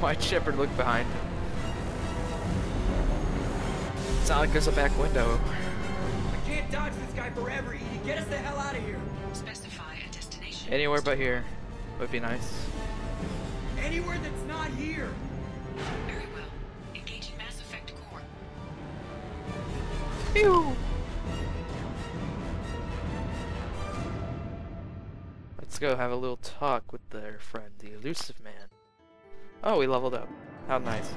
Why'd Shepard look behind him? It's not like there's a back window. I can't dodge this guy forever, Edie. Get us the hell out of here. Specify a destination. Anywhere but here would be nice. Anywhere that's not here. Very well. Engaging Mass Effect core. Phew! Let's go have a little talk with their friend, the Elusive Man. Oh, we leveled up. How nice.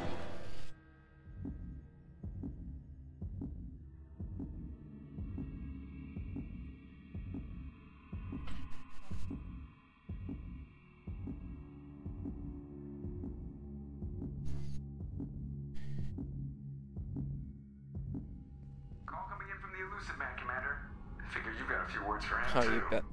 Call coming in from the Elusive Man, Commander. I figure you've got a few words for him, Oh, too. you bet.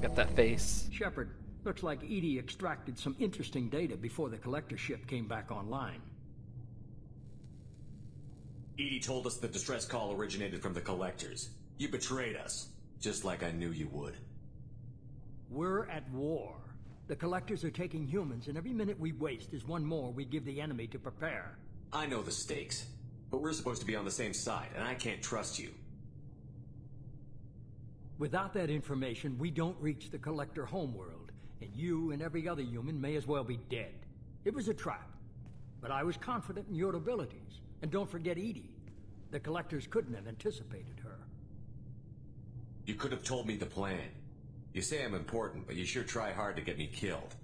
Got that face. Shepard, looks like EDI extracted some interesting data before the collector ship came back online. EDI told us the distress call originated from the collectors. You betrayed us, just like I knew you would. We're at war. The collectors are taking humans, and every minute we waste is one more we give the enemy to prepare. I know the stakes, but we're supposed to be on the same side, and I can't trust you. Without that information, we don't reach the collector homeworld, and you and every other human may as well be dead. It was a trap, but I was confident in your abilities. And don't forget EDI. The collectors couldn't have anticipated her. You could have told me the plan. You say I'm important, but you sure try hard to get me killed.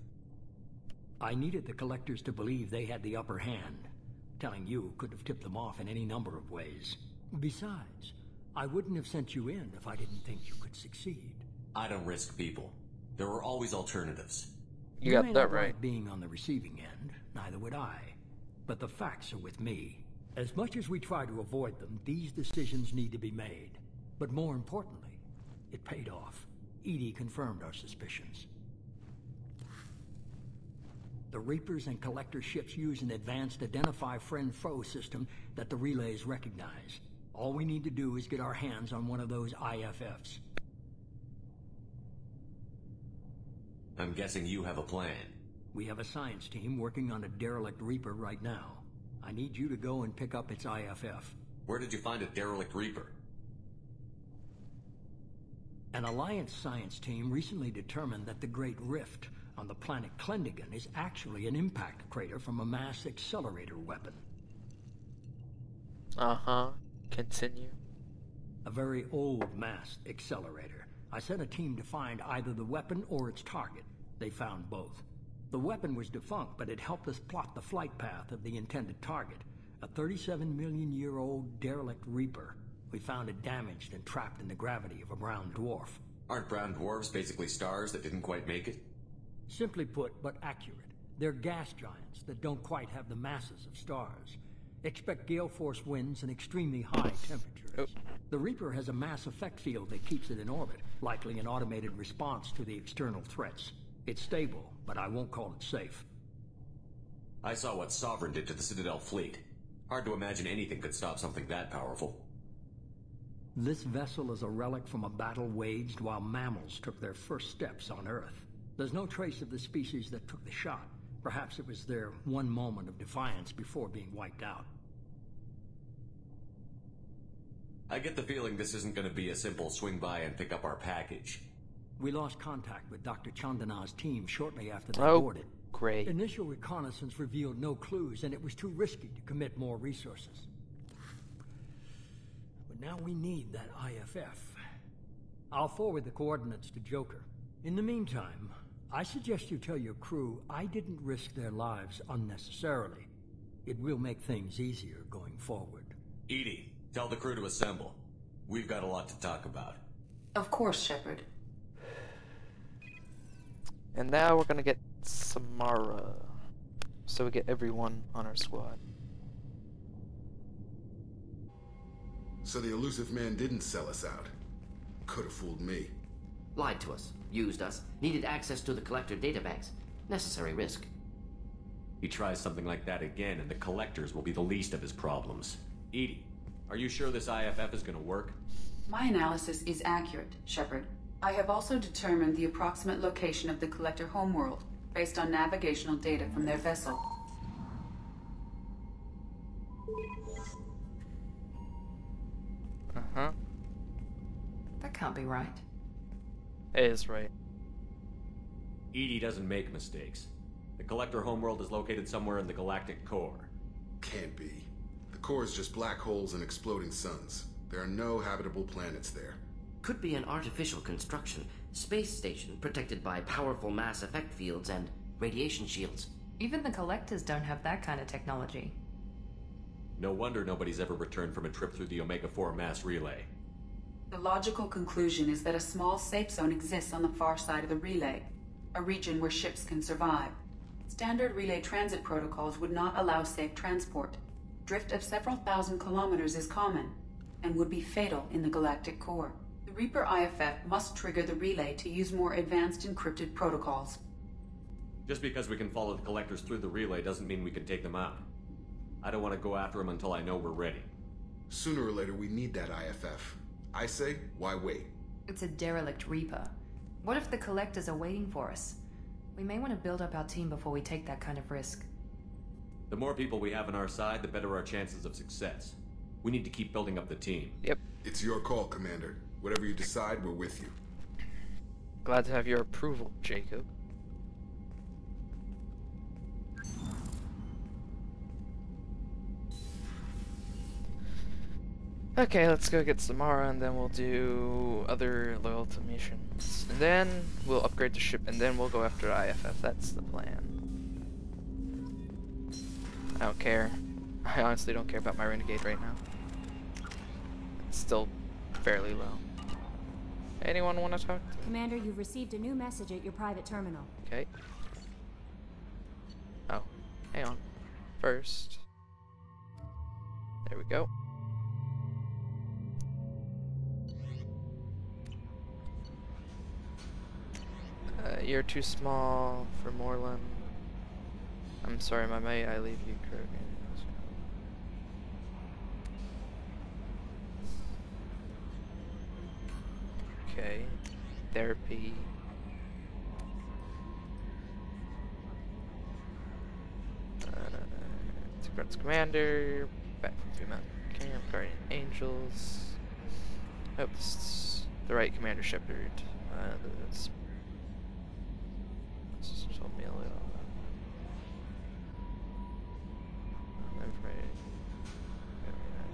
I needed the collectors to believe they had the upper hand. Telling you could have tipped them off in any number of ways. Besides, I wouldn't have sent you in if I didn't think you could succeed. I don't risk people. There are always alternatives. You got may that not right. like being on the receiving end, neither would I. But the facts are with me. As much as we try to avoid them, these decisions need to be made. But more importantly, it paid off. EDI confirmed our suspicions. The Reapers and Collector ships use an advanced Identify Friend-Foe system that the relays recognize. All we need to do is get our hands on one of those IFFs. I'm guessing you have a plan. We have a science team working on a derelict Reaper right now. I need you to go and pick up its IFF. Where did you find a derelict Reaper? An Alliance science team recently determined that the Great Rift on the planet Klendagon is actually an impact crater from a mass accelerator weapon. Uh-huh. Continue. A very old mass accelerator. I sent a team to find either the weapon or its target. They found both. The weapon was defunct, but it helped us plot the flight path of the intended target. A 37-million-year-old derelict Reaper. We found it damaged and trapped in the gravity of a brown dwarf. Aren't brown dwarfs basically stars that didn't quite make it? Simply put, but accurate. They're gas giants that don't quite have the masses of stars. Expect gale force winds and extremely high temperatures. Oh. The Reaper has a mass effect field that keeps it in orbit, likely an automated response to the external threats. It's stable, but I won't call it safe. I saw what Sovereign did to the Citadel fleet. Hard to imagine anything could stop something that powerful. This vessel is a relic from a battle waged while mammals took their first steps on Earth. There's no trace of the species that took the shot. Perhaps it was their one moment of defiance before being wiped out. I get the feeling this isn't going to be a simple swing by and pick up our package. We lost contact with Dr. Chandana's team shortly after they Oh, boarded. great. Initial reconnaissance revealed no clues, and it was too risky to commit more resources. But now we need that IFF. I'll forward the coordinates to Joker. In the meantime, I suggest you tell your crew I didn't risk their lives unnecessarily. It will make things easier going forward. EDI, tell the crew to assemble. We've got a lot to talk about. Of course, Shepard. And now we're gonna get Samara. So we get everyone on our squad. So the Elusive Man didn't sell us out. Could have fooled me. Lied to us, used us, needed access to the Collector databanks. Necessary risk. He tries something like that again, and the collectors will be the least of his problems. EDI, Are you sure this IFF is gonna work? My analysis is accurate, Shepard. I have also determined the approximate location of the Collector homeworld based on navigational data from their vessel. Uh-huh. That can't be right. It is right. EDI doesn't make mistakes. The Collector homeworld is located somewhere in the galactic core. Can't be. The core is just black holes and exploding suns. There are no habitable planets there. Could be an artificial construction, space station protected by powerful mass effect fields and radiation shields. Even the Collectors don't have that kind of technology. No wonder nobody's ever returned from a trip through the Omega-4 mass relay. The logical conclusion is that a small safe zone exists on the far side of the relay, a region where ships can survive. Standard relay transit protocols would not allow safe transport. Drift of several thousand kilometers is common, and would be fatal in the galactic core. The Reaper IFF must trigger the relay to use more advanced encrypted protocols. Just because we can follow the Collectors through the relay doesn't mean we can take them out. I don't want to go after them until I know we're ready. Sooner or later, we need that IFF. I say, why wait? It's a derelict Reaper. What if the Collectors are waiting for us? We may want to build up our team before we take that kind of risk. The more people we have on our side, the better our chances of success. We need to keep building up the team. Yep. It's your call, Commander. Whatever you decide, we're with you. Glad to have your approval, Jacob. Okay, let's go get Samara, and then we'll do other loyalty missions. And then we'll upgrade the ship, and then we'll go after IFF. That's the plan. I don't care. I honestly don't care about my Renegade right now. It's still fairly low. Anyone want to talk to me? Commander, you've received a new message at your private terminal. Okay. Oh, hang on. First. There we go. You're too small for Moreland. I'm sorry, my mate, I leave you, Kurgan. Okay. Therapy. Secrets Commander. Back from Fremont Camp. Guardian Angels. Hope this is the right Commander Shepard. This told me a little.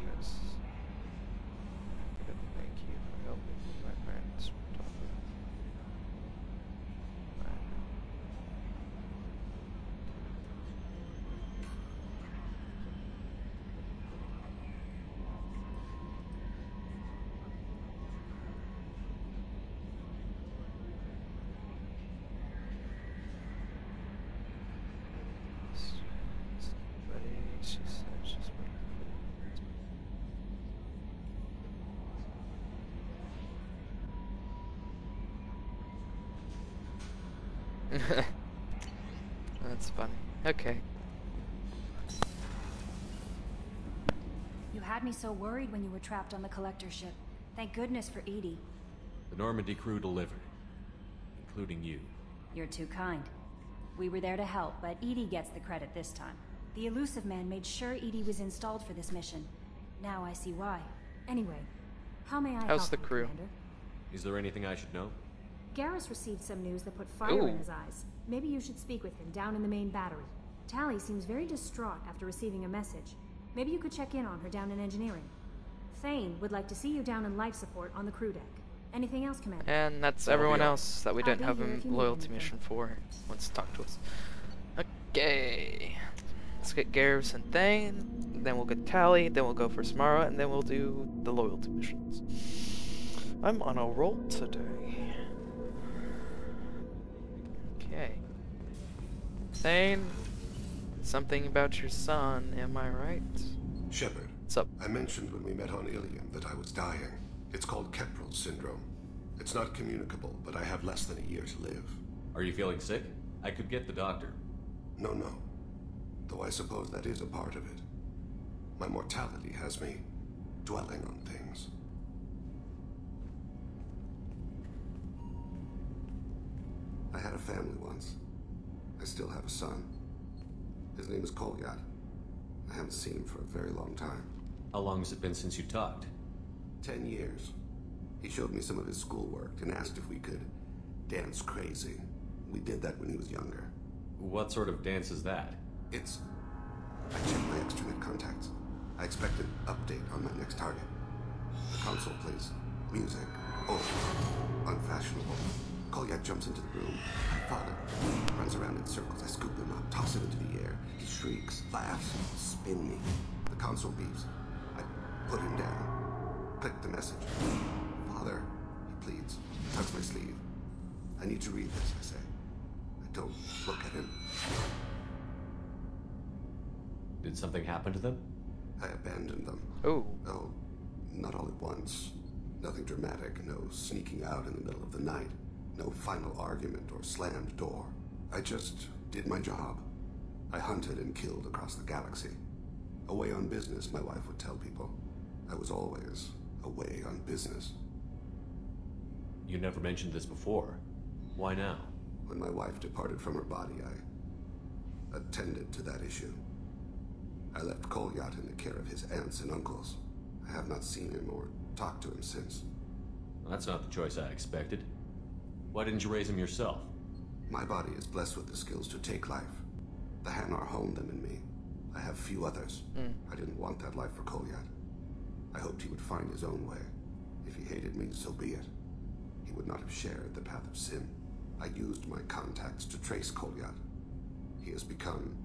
Address. Thank you for helping my parents. That's funny. Okay. You had me so worried when you were trapped on the Collector ship. Thank goodness for EDI. The Normandy crew delivered, including you. You're too kind. We were there to help, but EDI gets the credit this time. The Elusive Man made sure EDI was installed for this mission. Now I see why. Anyway, how may I help How's the you, crew? Commander? Is there anything I should know? Garrus received some news that put fire in his eyes. Maybe you should speak with him down in the main battery. Tali seems very distraught after receiving a message. Maybe you could check in on her down in engineering. Thane would like to see you down in life support on the crew deck. Anything else, Commander? And that's everyone else that we I'll didn't be have here a if you need loyalty anything. mission for. Wants to talk to us. Okay. Let's get Garrus and Thane. Then we'll get Tali. Then we'll go for Samara. And then we'll do the loyalty missions. I'm on a roll today. Okay. Thane, something about your son, am I right? Shepard. What's up? I mentioned when we met on Ilium that I was dying. It's called Keprel syndrome. It's not communicable, but I have less than a year to live. Are you feeling sick? I could get the doctor. No. Though I suppose that is a part of it. My mortality has me dwelling on things. I had a family once. I still have a son. His name is Kolyat. I haven't seen him for a very long time. How long has it been since you talked? 10 years. He showed me some of his schoolwork and asked if we could dance crazy. We did that when he was younger. What sort of dance is that? It's... I checked my extranet contacts. I expect an update on my next target. The console plays music. Old. Unfashionable. Kolyat jumps into the room. My father runs around in circles. I scoop him up, toss him into the air. He shrieks, laughs, spin me. The console beeps. I put him down. Click the message. Father, he pleads. Tugs my sleeve. I need to read this, I say. I don't look at him. Did something happen to them? I abandoned them. Oh. Oh, not all at once. Nothing dramatic. No sneaking out in the middle of the night. No final argument or slammed door. I just did my job. I hunted and killed across the galaxy. Away on business, my wife would tell people. I was always away on business. You never mentioned this before. Why now? When my wife departed from her body, I attended to that issue. I left Kolyat in the care of his aunts and uncles. I have not seen him or talked to him since. Well, that's not the choice I expected. Why didn't you raise him yourself? My body is blessed with the skills to take life. The Hanar honed them in me. I have few others. I didn't want that life for Kolyat. I hoped he would find his own way. If he hated me, so be it. He would not have shared the path of sin. I used my contacts to trace Kolyat. He has become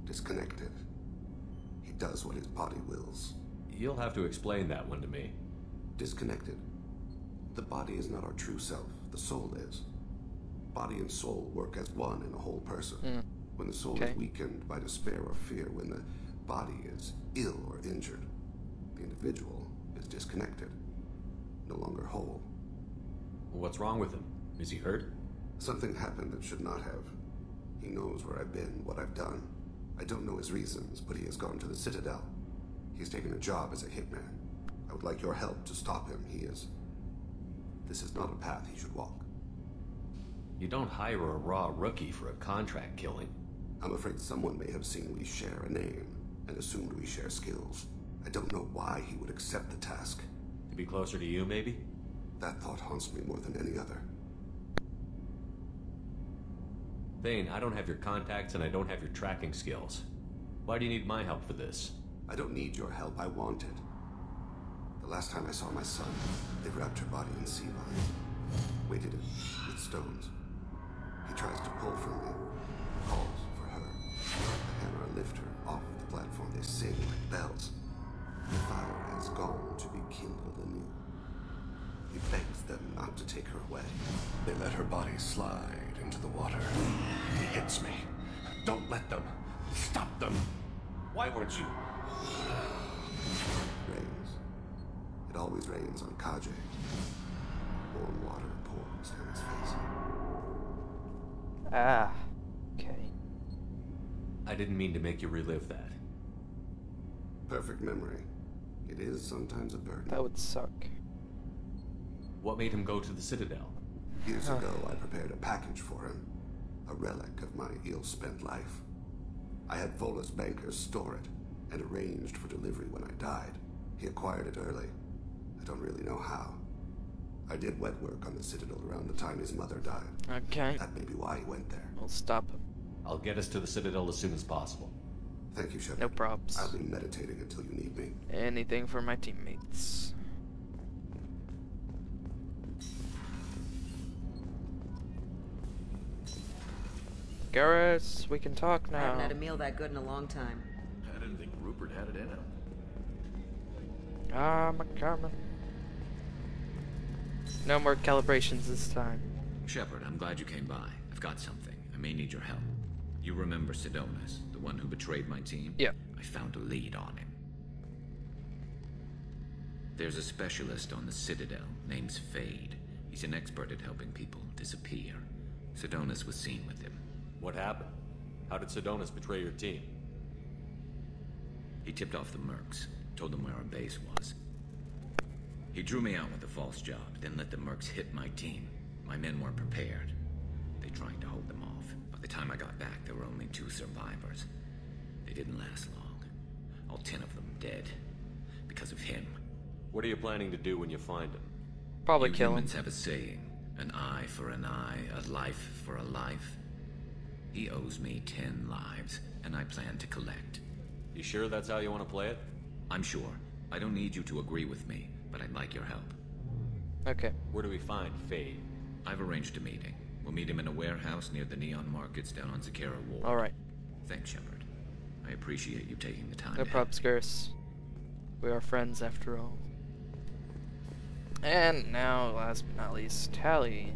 disconnected. He does what his body wills. You'll have to explain that one to me. Disconnected. The body is not our true self. The soul is. Body and soul work as one in a whole person. When the soul is weakened by despair or fear, when the body is ill or injured, the individual is disconnected, no longer whole. What's wrong with him? Is he hurt? Something happened that should not have. He knows where I've been, what I've done. I don't know his reasons, but he has gone to the Citadel. He's taken a job as a hitman. I would like your help to stop him. This is not a path he should walk. You don't hire a raw rookie for a contract killing. I'm afraid someone may have seen we share a name and assumed we share skills. I don't know why he would accept the task. To be closer to you, maybe? That thought haunts me more than any other. Thane, I don't have your contacts and I don't have your tracking skills. Why do you need my help for this? I don't need your help. I want it. The last time I saw my son, they wrapped her body in sea vines, weighted it with stones. He tries to pull from me, calls for her. The Hanar lift her off the platform. They sing like bells. The fire has gone to be kindled anew. He begs them not to take her away. They let her body slide into the water. He hits me. Don't let them. Stop them. Why weren't you? Rains. It always rains on Kaje. Warm water pours down his face. Ah, okay. I didn't mean to make you relive that. Perfect memory. It is sometimes a burden. That would suck. What made him go to the Citadel? Years ago, I prepared a package for him. A relic of my ill-spent life. I had Volus bankers store it, and arranged for delivery when I died. He acquired it early. I don't really know how. I did wet work on the Citadel around the time his mother died. Okay. That may be why he went there. We'll stop him. I'll get us to the Citadel as soon as possible. Thank you, Shepard. No props. I'll be meditating until you need me. Anything for my teammates. Garrus, we can talk now. I haven't had a meal that good in a long time. I didn't think Rupert had it in him. I'm coming. No more calibrations this time. Shepard, I'm glad you came by. I've got something. I may need your help. You remember Sidonus, the one who betrayed my team? Yeah. I found a lead on him. There's a specialist on the Citadel, name's Fade. He's an expert at helping people disappear. Sidonus was seen with him. What happened? How did Sidonus betray your team? He tipped off the mercs, told them where our base was. He drew me out with a false job, then let the mercs hit my team. My men weren't prepared. They tried to hold them off. By the time I got back, there were only 2 survivors. They didn't last long. All 10 of them dead. Because of him. What are you planning to do when you find him? Probably You kill him. humans have a saying. An eye for an eye, a life for a life. He owes me 10 lives, and I plan to collect. You sure that's how you want to play it? I'm sure. I don't need you to agree with me, but I'd like your help. Okay. Where do we find Fade? I've arranged a meeting. We'll meet him in a warehouse near the Neon Markets down on Zakera Ward. Alright. Thanks, Shepard. I appreciate you taking the time No to props, Garrus. We are friends after all. And now, last but not least, Tali.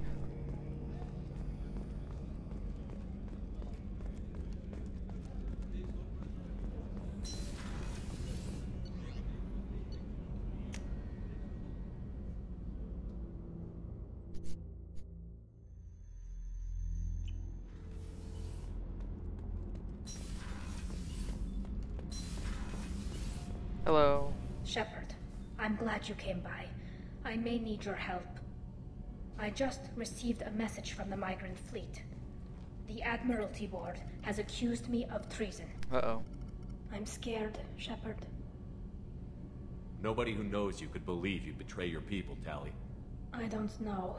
Hello. Shepard, I'm glad you came by. I may need your help. I just received a message from the Migrant Fleet. The Admiralty Board has accused me of treason. Uh-oh. I'm scared, Shepard. Nobody who knows you could believe you'd betray your people, Tali. I don't know.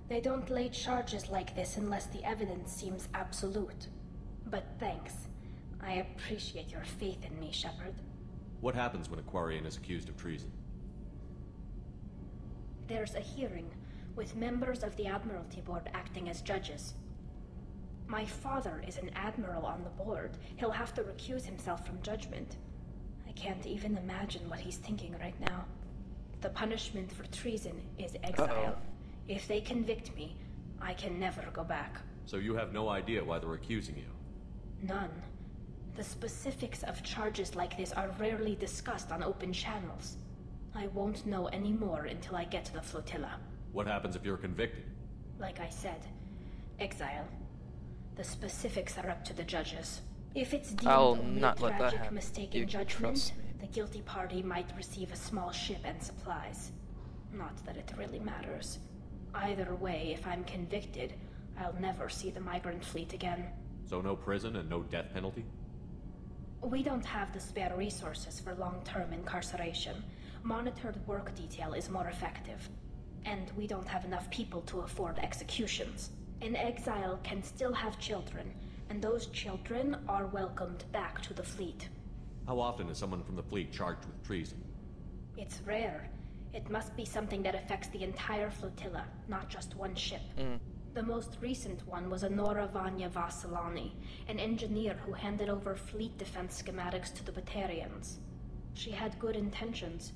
They don't lay charges like this unless the evidence seems absolute. But thanks. I appreciate your faith in me, Shepard. What happens when a Quarian is accused of treason? There's a hearing, with members of the Admiralty Board acting as judges. My father is an admiral on the board. He'll have to recuse himself from judgment. I can't even imagine what he's thinking right now. The punishment for treason is exile. If they convict me, I can never go back. So you have no idea why they're accusing you? None. The specifics of charges like this are rarely discussed on open channels. I won't know any more until I get to the flotilla. What happens if you're convicted? Like I said, exile. The specifics are up to the judges. If it's deemed only a tragic mistake in judgment, the guilty party might receive a small ship and supplies. Not that it really matters. Either way, if I'm convicted, I'll never see the Migrant Fleet again. So no prison and no death penalty? We don't have the spare resources for long-term incarceration. Monitored work detail is more effective. And we don't have enough people to afford executions. An exile can still have children, and those children are welcomed back to the fleet. How often is someone from the fleet charged with treason? It's rare. It must be something that affects the entire flotilla, not just one ship. The most recent one was Anora Vanya Vasilani, an engineer who handed over fleet defense schematics to the Batarians. She had good intentions.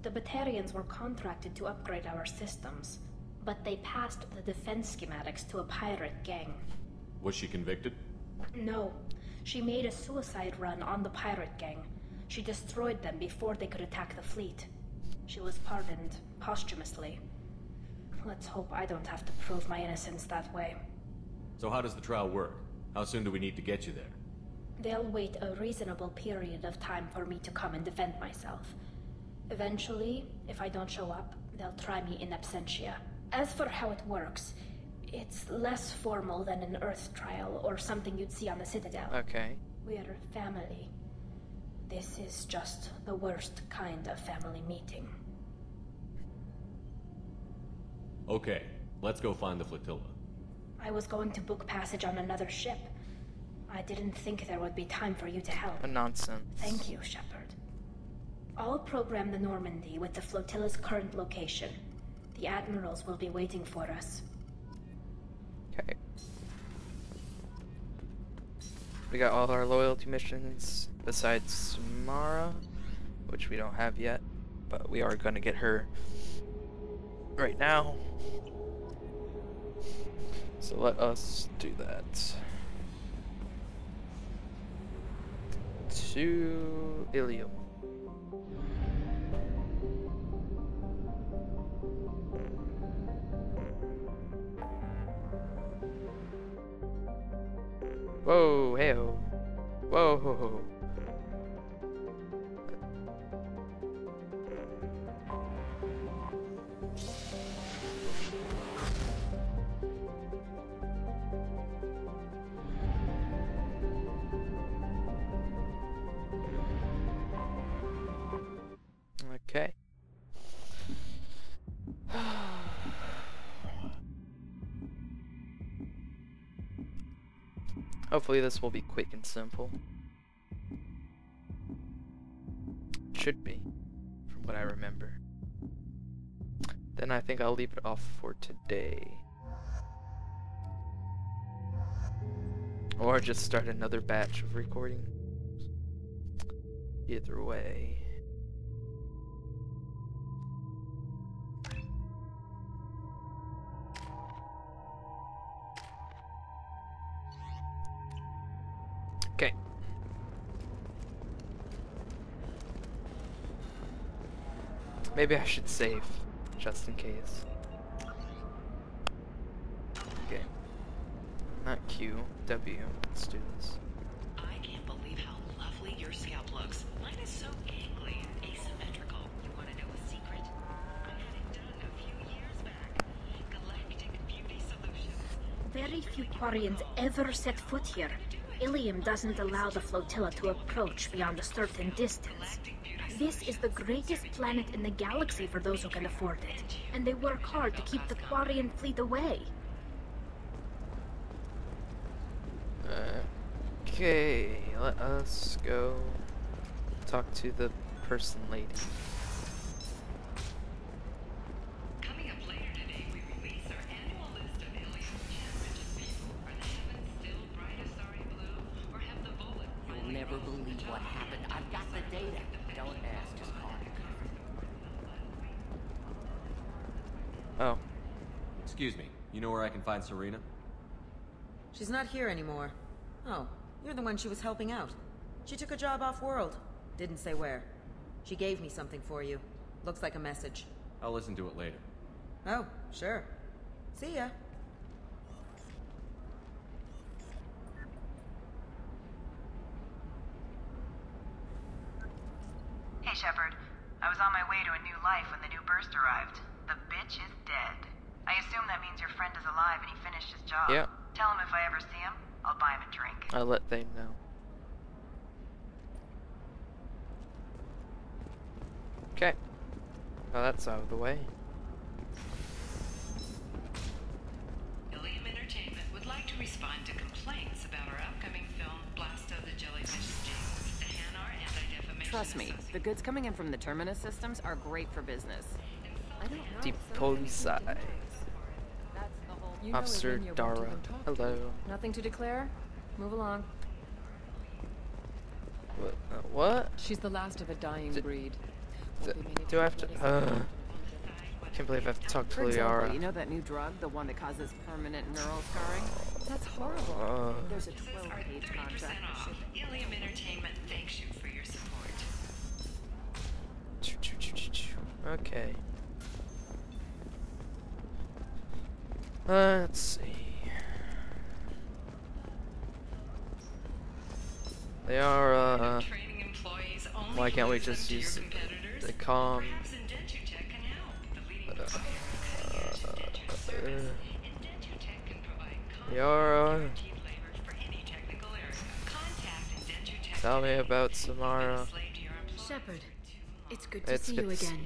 The Batarians were contracted to upgrade our systems, but they passed the defense schematics to a pirate gang. Was she convicted? No. She made a suicide run on the pirate gang. She destroyed them before they could attack the fleet. She was pardoned posthumously. Let's hope I don't have to prove my innocence that way. So how does the trial work? How soon do we need to get you there? They'll wait a reasonable period of time for me to come and defend myself. Eventually, if I don't show up, they'll try me in absentia. As for how it works, it's less formal than an Earth trial or something you'd see on the Citadel. Okay. We're family. This is just the worst kind of family meeting. Okay, let's go find the flotilla. I was going to book passage on another ship. I didn't think there would be time for you to help. Nonsense. Thank you, Shepard. I'll program the Normandy with the flotilla's current location. The admirals will be waiting for us. Okay. We got all of our loyalty missions besides Samara, which we don't have yet, but we are going to get her right now. So let us do that. To Ilium. Whoa, hey-oh. Whoa, ho, ho. Hopefully this will be quick and simple. Should be, from what I remember. Then I think I'll leave it off for today. Or just start another batch of recording. Either way. Okay. Maybe I should save, just in case. Okay. Not Q, W. Let's do this. I can't believe how lovely your scalp looks. Mine is so gangly and asymmetrical. You want to know a secret? I had it done a few years back. Galactic Beauty Solutions. Very few Quarians ever set foot here. Ilium doesn't allow the flotilla to approach beyond a certain distance. This is the greatest planet in the galaxy for those who can afford it, and they work hard to keep the Quarian fleet away. Okay, let us go talk to the person lady. Coming up later today, we release our annual list of Ilium's championship people. Are the heavens still bright as sorry blue, or have the bullet? You'll never believe what happened. I've got the data. Don't ask, just call it. Oh. Excuse me, you know where I can find Serena? She's not here anymore. Oh, you're the one she was helping out. She took a job off-world. Didn't say where. She gave me something for you. Looks like a message. I'll listen to it later. Oh, sure. See ya. Hey, Shepard. I was on my way to a new life when the new burst arrived. The bitch is dead. I assume that means your friend is alive and he finished his job. Yeah. Tell him if I ever see him, I'll buy him a drink. I'll let them know. Okay. Now that's out of the way. Ilium Entertainment would like to respond to complaints about our upcoming film, Blast of the Jellyfish Stings. The Hanar Anti-Defamation Trust me, the goods coming in from the Terminus systems are great for business. I don't know. Deposai. Officer Dara. Hello. Nothing to declare? Move along. What? She's the last of a dying breed. Do I have to? I can't believe I have to talk to For example, Liara. you know that new drug, the one that causes permanent neural scarring? That's horrible. There's a 12-page contract. Ilium Entertainment thanks you for your support. Okay. Let's see. They are, why can't we just use the comm? Yara, tell me about Samara. Shepard, it's good to see you again.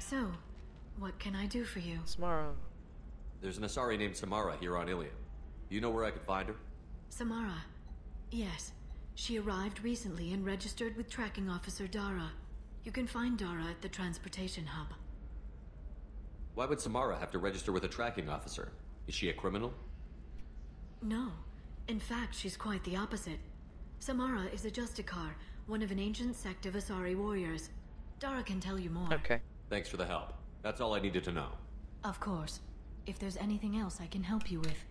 So, what can I do for you? Samara. There's an Asari named Samara here on Ilium. Do you know where I could find her? Samara. Yes. She arrived recently and registered with Tracking Officer Dara. You can find Dara at the transportation hub. Why would Samara have to register with a tracking officer? Is she a criminal? No. In fact, she's quite the opposite. Samara is a Justicar, one of an ancient sect of Asari warriors. Dara can tell you more. Okay. Thanks for the help. That's all I needed to know. Of course. If there's anything else I can help you with,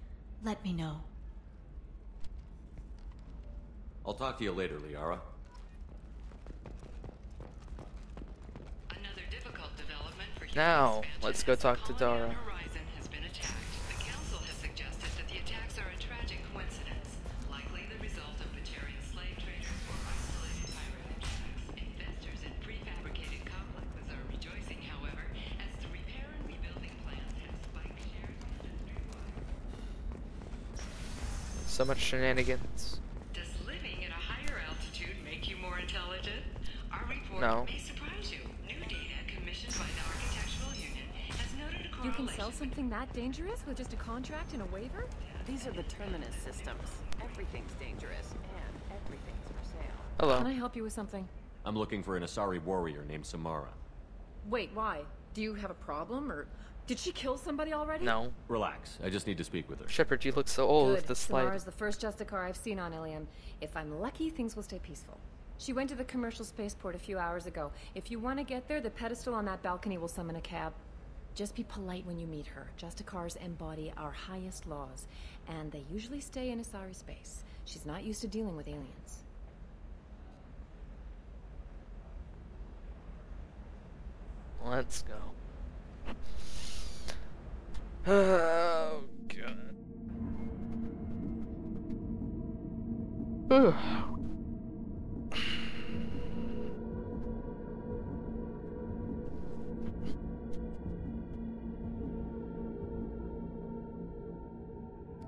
let me know. I'll talk to you later, Liara. Another difficult development for Now, let's go talk to Dara. Horizon has been attacked. The Council has suggested that the attacks are a tragic coincidence, likely the result of Batarian slave traders or isolated pirate attacks. Investors in prefabricated complexes are rejoicing, however, as the repair and rebuilding plans have spiked shares industry-wide. So much shenanigans. Does living at a higher altitude make you more intelligent? Our report may surprise you. New data commissioned by the Architectural Union has noted a You correlation. can sell something that dangerous with just a contract and a waiver? These are the Terminus systems. Everything's dangerous, and everything's for sale. Hello. Can I help you with something? I'm looking for an Asari warrior named Samara. Wait, why? Do you have a problem, or did she kill somebody already? No. Relax. I just need to speak with her. Shepard, you look so old with Good. the slide. Samara's the first Justicar I've seen on Ilium. If I'm lucky, things will stay peaceful. She went to the commercial spaceport a few hours ago. If you want to get there, the pedestal on that balcony will summon a cab. Just be polite when you meet her. Justicars embody our highest laws, and they usually stay in Asari space. She's not used to dealing with aliens. Let's go. Oh, God.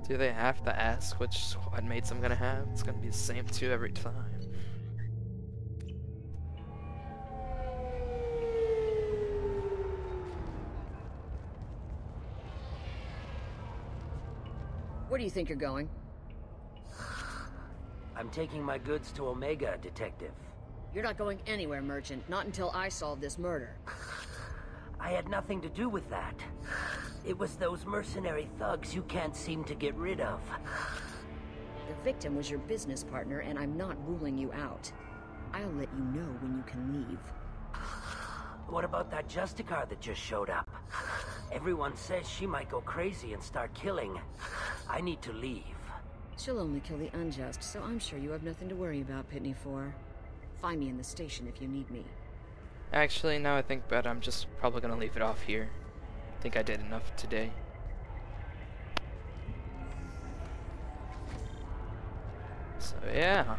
Do they have to ask which squad mates I'm gonna have? It's gonna be the same two every time. Where do you think you're going? I'm taking my goods to Omega, Detective. You're not going anywhere, Merchant. Not until I solve this murder. I had nothing to do with that. It was those mercenary thugs you can't seem to get rid of. The victim was your business partner, and I'm not ruling you out. I'll let you know when you can leave. What about that Justicar that just showed up? Everyone says she might go crazy and start killing. I need to leave. She'll only kill the unjust, so I'm sure you have nothing to worry about, Pitney 4. Find me in the station if you need me. Actually, now I think about it, I'm just probably gonna leave it off here. I think I did enough today. So yeah.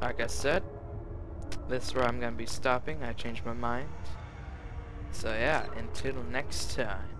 Like I said, this is where I'm gonna be stopping. I changed my mind. So yeah, until next time.